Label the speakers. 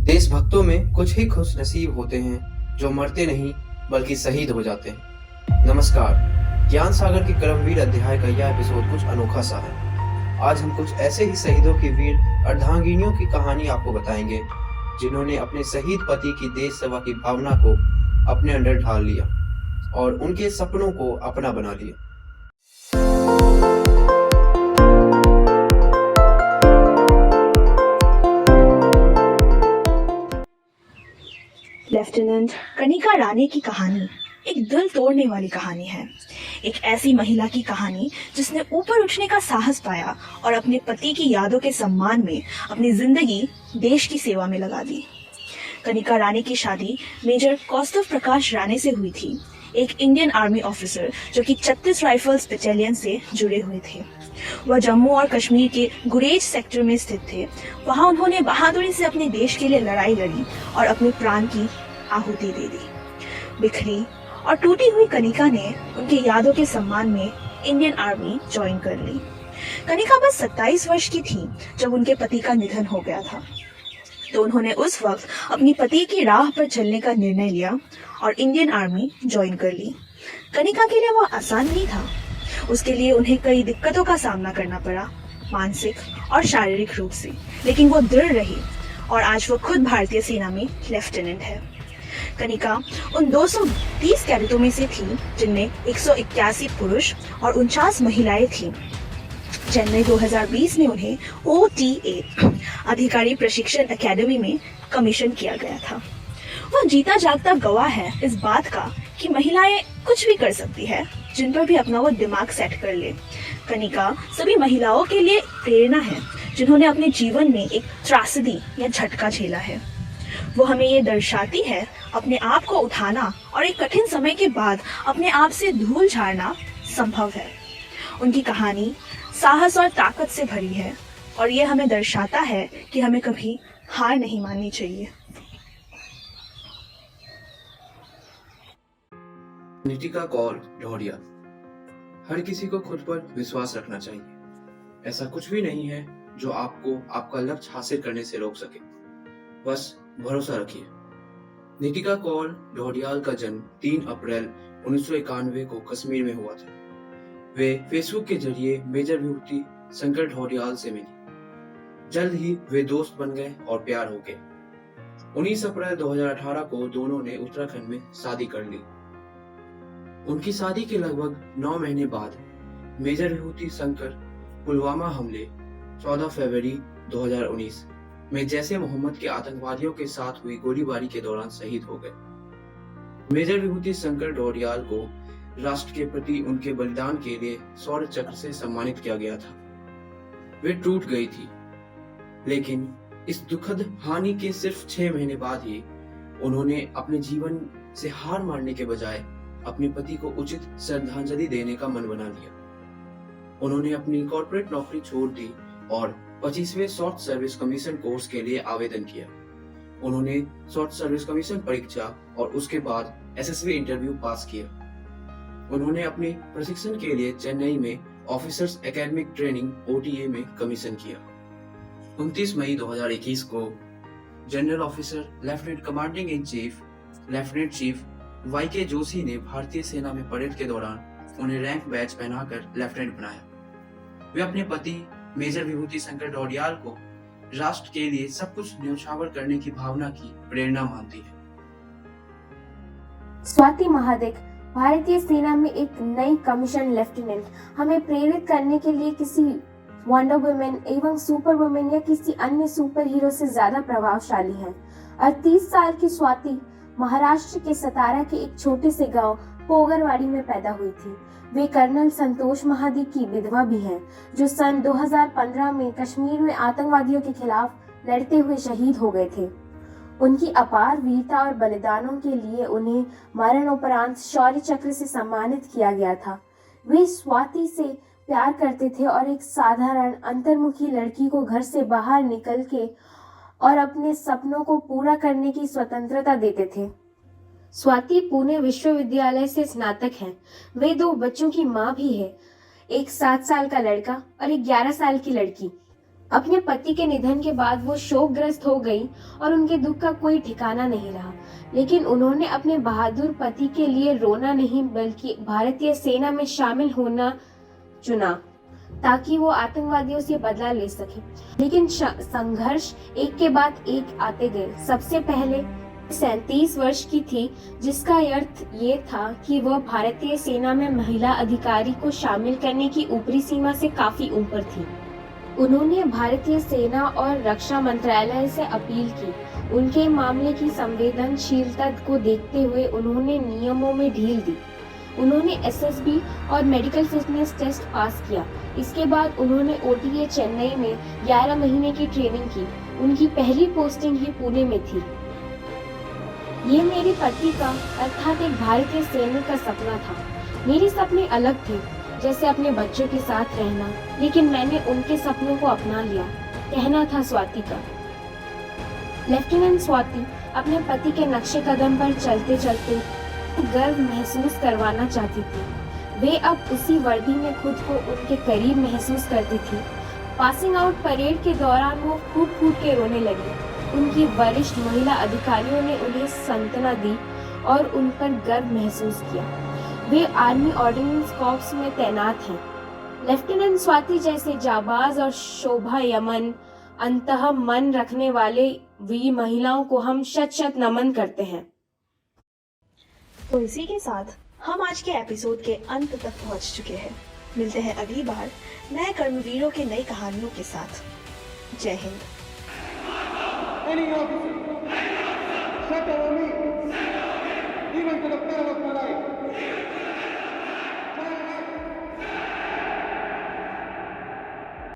Speaker 1: देशभक्तों में कुछ ही खुश नसीब होते हैं जो मरते नहीं बल्कि शहीद हो जाते हैं। नमस्कार, ज्ञान सागर के कर्मवीर अध्याय का यह एपिसोड कुछ अनोखा सा है। आज हम कुछ ऐसे ही शहीदों की वीर अर्धांगिनियों की कहानी आपको बताएंगे जिन्होंने अपने शहीद पति की देश सेवा की भावना को अपने अंदर ढाल लिया और उनके सपनों को अपना बना लिया।
Speaker 2: लेफ्टिनेंट कनिका रानी की कहानी एक दिल तोड़ने वाली कहानी है। एक ऐसी महिला की कहानी जिसने ऊपर उठने का साहस पाया और अपने पति की यादों के सम्मान में अपनी जिंदगी देश की सेवा में लगा दी। कनिका रानी की शादी मेजर कौस्तुभ प्रकाश राणे से हुई थी, एक इंडियन आर्मी ऑफिसर जो कि 36 राइफल्स बटालियन से जुड़े हुए थे। वह जम्मू और कश्मीर के गुरेज सेक्टर में स्थित थे। वहां उन्होंने बहादुरी से अपने देश के लिए लड़ाई लड़ी और अपने प्राण की आहुति दे दी। बिखरी और टूटी हुई कनिका ने उनकी यादों के सम्मान में इंडियन आर्मी ज्वाइन कर ली। कनिका बस 27 वर्ष की थी जब उनके पति का निधन हो गया था, तो उन्होंने उस वक्त अपनी पति की राह पर चलने का निर्णय लिया और इंडियन आर्मी ज्वाइन कर ली। कनिका के लिए वो आसान नहीं था। उसके लिए उन्हें कई दिक्कतों का सामना करना पड़ा, मानसिक और शारीरिक रूप से, लेकिन वो दृढ़ रही और आज वो खुद भारतीय सेना में लेफ्टिनेंट है। कनिका उन 230 कैडेटों में से थी जिनमें 181 पुरुष और 49 महिलाएं थीं। जनवरी 2020 में उन्हें OTA अधिकारी प्रशिक्षण एकेडमी में कमीशन किया गया था। वह जीता जागता गवाह है इस बात का कि महिलाएं कुछ भी कर सकती है जिन पर भी अपना वो दिमाग सेट कर ले। कनिका सभी महिलाओं के लिए प्रेरणा है जिन्होंने अपने जीवन में एक त्रासदी या झटका झेला है। वो हमें ये दर्शाती है अपने आप को उठाना और एक कठिन समय के बाद अपने आप से धूल झाड़ना संभव है। उनकी कहानी साहस और ताकत से भरी है और ये हमें दर्शाता है कि हमें कभी हार नहीं माननी चाहिए।
Speaker 1: नितिका कौर ढोडिया। हर किसी को खुद पर विश्वास रखना चाहिए। ऐसा कुछ भी नहीं है जो आपको आपका लक्ष्य हासिल करने से रोक सके। बस भरोसा रखिए। नितिका कौर ढोडियाल का जन्म 3 अप्रैल 1991 को कश्मीर में हुआ था। वे फेसबुक के जरिए मेजर विभूति शंकर ढोडियाल से मिली। जल्द ही वे दोस्त बन गए और प्यार हो गए। 19 अप्रैल 2018 को दोनों ने उत्तराखंड में शादी कर ली। उनकी शादी के लगभग 9 महीने बाद मेजर विभूति शंकर पुलवामा हमले 14 फरवरी 2019 में जैसे मोहम्मद के आतंकवादियों के साथ हुई गोलीबारी के दौरान शहीद हो गए। मेजर विभूति शंकर ढोडियाल को राष्ट्र के प्रति उनके बलिदान के लिए शौर्य चक्र से सम्मानित किया गया था। वे टूट गई थी, लेकिन इस दुखद हानि के सिर्फ 6 महीने बाद ही उन्होंने अपने जीवन से हार मानने के बजाय अपने पति को उचित श्रद्धांजलि देने का मन बना लिया। उन्होंने अपनी कॉर्पोरेट नौकरी छोड़ दी और 25वें शॉर्ट सर्विस कमीशन कोर्स के लिए आवेदन किया। उन्होंने शॉर्ट सर्विस कमीशन परीक्षा और उसके बाद SSB इंटरव्यू पास किया। उन्होंने अपने प्रशिक्षण के लिए चेन्नई में ऑफिसर्स एकेडमिक ट्रेनिंग OTA में कमीशन किया। 29 मई 2021 को general officer lieutenant commanding in chief lieutenant chief YK Joshi ने भारतीय सेना में परेड के दौरान उन्हें रैंक बैच पहनाकर लेफ्टिनेंट बनाया। वे अपने पति मेजर विभूति शंकर ढोडियाल को राष्ट्र के लिए सब कुछ न्यौछावर करने की भावना की प्रेरणा मानती है।
Speaker 3: स्वाति महादिक भारतीय सेना में एक नई कमीशन लेफ्टिनेंट हमें प्रेरित करने के लिए किसी वंडर वुमेन एवं सुपर वुमेन या किसी अन्य सुपर हीरो से ज्यादा प्रभावशाली है। 38 साल की स्वाति महाराष्ट्र के सतारा के एक छोटे से गांव पोगरवाड़ी में पैदा हुई थी। वे कर्नल संतोष महादिक की विधवा भी हैं, जो सन 2015 में कश्मीर में आतंकवादियों के खिलाफ लड़ते हुए शहीद हो गए थे। उनकी अपार वीरता और बलिदानों के लिए उन्हें मरणोपरांत शौर्य चक्र से सम्मानित किया गया था। वे स्वाति से प्यार करते थे और एक साधारण अंतर्मुखी लड़की को घर से बाहर निकल के और अपने सपनों को पूरा करने की स्वतंत्रता देते थे। स्वाति पुणे विश्वविद्यालय से स्नातक हैं। वे 2 बच्चों की मां भी है, एक 7 साल का लड़का और एक 11 साल की लड़की। अपने पति के निधन के बाद वो शोकग्रस्त हो गई और उनके दुख का कोई ठिकाना नहीं रहा, लेकिन उन्होंने अपने बहादुर पति के लिए रोना नहीं बल्कि भारतीय सेना में शामिल होना चुना ताकि वो आतंकवादियों से बदला ले सके। लेकिन संघर्ष एक के बाद एक आते गए। सबसे पहले 37 वर्ष की थी, जिसका अर्थ ये था कि वह भारतीय सेना में महिला अधिकारी को शामिल करने की ऊपरी सीमा से काफी ऊपर थी। उन्होंने भारतीय सेना और रक्षा मंत्रालय से अपील की। उनके मामले की संवेदनशीलता को देखते हुए उन्होंने नियमों में ढील दी। उन्होंने एसएसबी और मेडिकल फिटनेस टेस्ट पास किया। इसके बाद उन्होंने ओटीए चेन्नई में 11 महीने की ट्रेनिंग की। उनकी पहली पोस्टिंग ही पुणे में थी। ये मेरे पति का अर्थात एक भारतीय सैनिक का सपना था। मेरे सपने अलग थे, जैसे अपने बच्चों के साथ रहना, लेकिन मैंने उनके सपनों को अपना लिया, कहना था स्वाति का। लेफ्टिनेंट स्वाति अपने पति के नक्शे कदम पर चलते चलते गर्व महसूस करवाना चाहती थी। वे अब उसी वर्दी में खुद को उनके करीब महसूस करती थी। पासिंग आउट परेड के दौरान वो फूट फूट के रोने लगी। उनकी वरिष्ठ महिला अधिकारियों ने उन्हें सांत्वना दी और उन पर गर्व महसूस किया। वे आर्मी ऑर्डिनेंस कॉर्प्स में तैनात हैं। लेफ्टिनेंट स्वाति जैसे जाबाज और शोभा यमन अंतः मन रखने वाले वीर महिलाओं को हम शत शत नमन करते हैं।
Speaker 2: तो इसी के साथ हम आज के एपिसोड के अंत तक पहुंच चुके हैं। मिलते हैं अगली बार नए कर्मवीरों की नई कहानियों के साथ। जय Hind.
Speaker 4: Any officer, set our meat, even to the peril of my life.